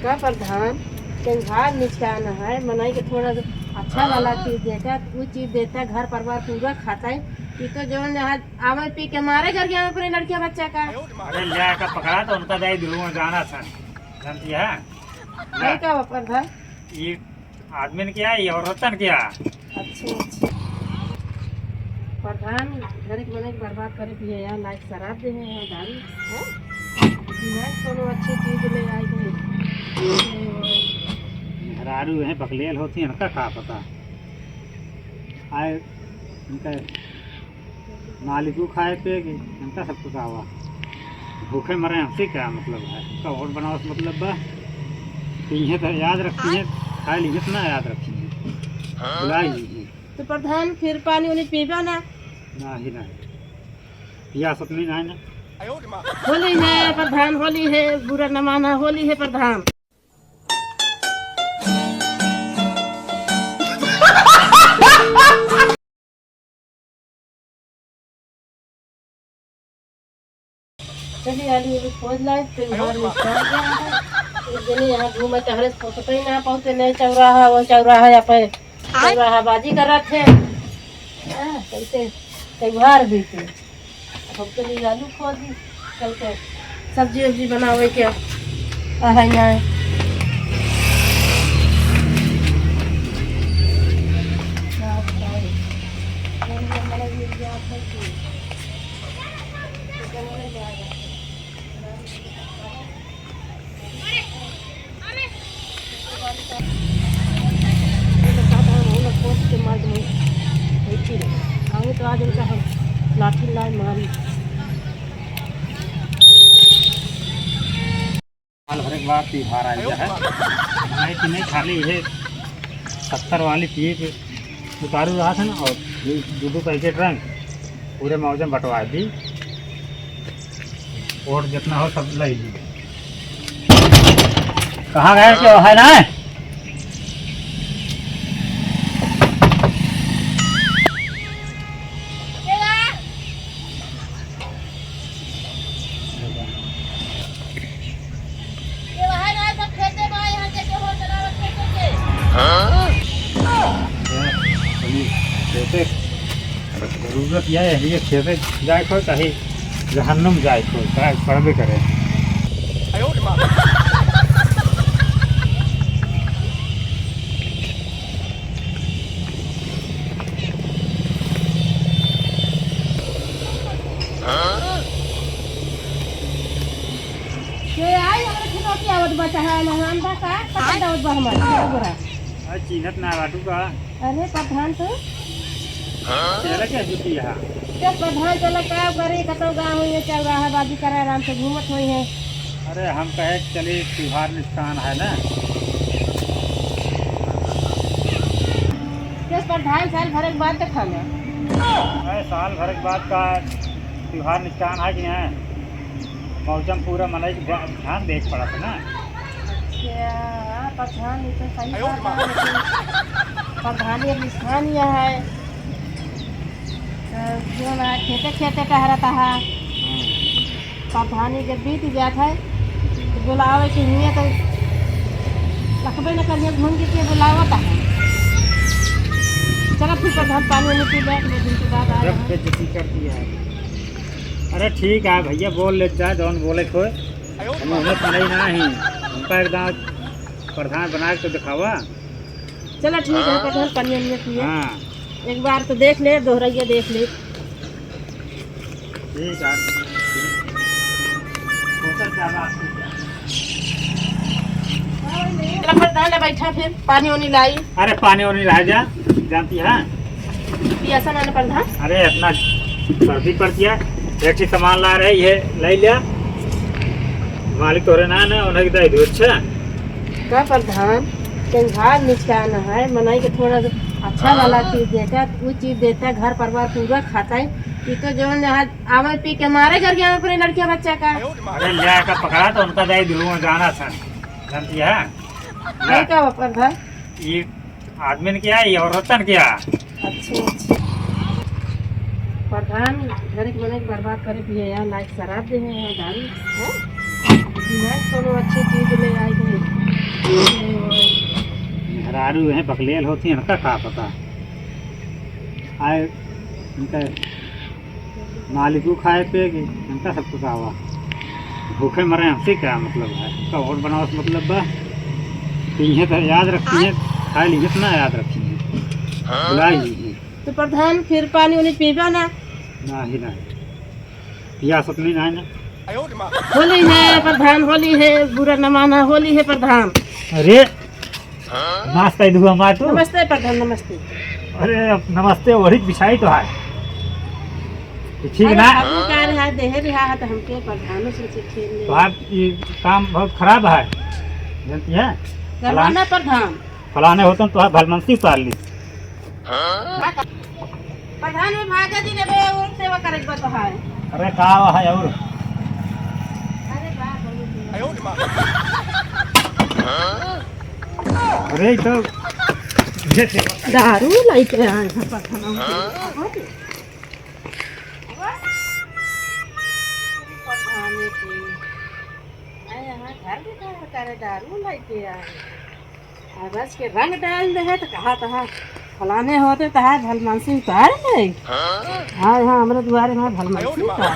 का प्रधान के घर निचकाना है मनाई के थोड़ा अच्छा वाला चीज देता वो चीज देता घर परिवार पूरा खाता है। ये तो जो यहाँ आवे पी के मारे घर गया अपने लड़किया बच्चा का। अरे ले का पकड़ा तो उनका दाई दिलू में जाना था जानती है नहीं का प्रधान ये आदमी ने किया ये औरतन किया। अच्छा प्रधान घर के मने बर्बाद करे पिए यार लाइक शराब दे हैं दारू है मैं कोनो अच्छी चीज ले आई गई हरारू है बकलेल होती है ना का पता आए इनका मालिक खाए पिएगी इनका सब कुछ आवा भूखे मरे हमसे क्या मतलब है का और बनाओ मतलब बा इन्हें तो याद रखती है खाए लीजिए तो ना याद रखती है बुला लीजिए तो प्रधान फिर पानी उन्हें पीबा ना ही ना पिया सपनी ना है ना होली है प्रधान होली है बुरा न माना होली है प्रधान। चलिए आलू खोज लाए फिर घर में चढ़ गया है। एक दिन यहाँ घूमे टहरे पता ही ना पहुँचे नहीं चौराहा वो चौराहा यहाँ पे चौराहा बाजी कर रहे थे कैसे त्योहार भी थे अब चलिए आलू खोजी कल के सब्जी वब्जी बनावे के यहाँ तो आज उनका हम लाठी लाए मारी साल भर एक बार त्योहार आ गया है नहीं कि नहीं खाली ये 70 वाली पिए के उतारू रहा था ना और दो पैकेट रंग पूरे मौजम बंटवा दी और जितना हो सब ले ली। कहाँ गए क्यों है ना जरूरत यह है ये खेते जाए खो कहीं जहन्नुम जाए खो पढ़बे करे चिन्हत ना बाटू का अरे प्रधान तो क्या जुटी यहाँ जब प्रधान चला क्या करे कतो गाँव हुई चल रहा है बाजी करे आराम से घूमत हुई है। अरे हम कहे चलिए त्योहार निष्ठान है ना किस प्रधान साल भर के बाद तो खाना साल भर के बाद का त्योहार निष्ठान है कि नहीं मौसम पूरा मनाई ध्यान देख पड़ा था ना। अच्छा प्रधान ये तो सही बात है प्रधान ये निष्ठान यह है जो ना खेते खेते कह रहा है प्रधानी जब बीत जाता है तो बुलावे के लिए तो रखबे न करिए घूम के बुलावता है। चलो फिर प्रधान पानी वानी पी बैठ में दिन के बाद आ करती है। अरे ठीक है भैया बोल ले जा जौन बोले खोए नहीं ना ही उनका एकदम प्रधान बना के तो दिखावा। चलो ठीक है प्रधान पानी वानी पिए हाँ एक बार तो देख ले दोहराइए देख ले ठीक है प्रधान बैठा फिर पानी वानी लाई। अरे पानी वानी ला जा जानती है पियासा ना प्रधान अरे अपना सर्दी पड़ती है एक सामान ला रही है ले लिया मालिक तोरे ना ना उन्हें दे दो। अच्छा का प्रधान के घर निचकाना है मनाई के थोड़ा अच्छा वाला चीज देता वो चीज देता घर परिवार पूरा खाता है। ये तो जो यहाँ आवे पी के मारे घर गया अपने लड़किया बच्चा का। अरे ले का पकड़ा तो उनका दाई दिलू में जाना था जानती है नहीं का प्रधान ये आदमी ने किया ये औरतन किया। अच्छा प्रधान घर के मने बर्बाद करे पिए यार लाइक शराब दे हैं दारू है मैं कोनो अच्छी चीज ले आई गई हरारू हैं बकलेल होती हैं इनका का पता। आए इनका मालिकू खाए पिएगी इनका सबको का हुआ। भूखे मरे हमसे क्या मतलब है, इनका और बनाओ मतलब बा पीछे तो याद रखी है, खाए लीजिए इतना याद रखी है, बुलाई लीजिए तो प्रधान फिर पानी उन्हें पीबा ना। ना ही ना पिया सकनी ना है ना। होली है प्रधान, होली है, बुरा न माना, होली है प्रधान। अरे नाश्ता ही दुआ मार तू। नमस्ते प्रधान, नमस्ते। अरे अब नमस्ते वही बिछाई तो है ठीक अरे ना। आपको क्या रहा देह रहा है तो हमके प्रधानों से खेलने तो आप ये काम बहुत खराब है जानती है। करवाना प्रधान। फलाने होते तो आप भलमंसी पाल ली। प्रधान में भागा जी ने और सेवा करे तो है। अरे का है और अरे अरे तो दारू लाइक आए हैं प्रधान। घर भी करे दारू लाइके आए बस के रंग डाल दे तो कहा तहा फलाने होते तहा भलमानसी उतार नहीं। हाँ हाँ हमारे द्वारे में भलमानसी उतार।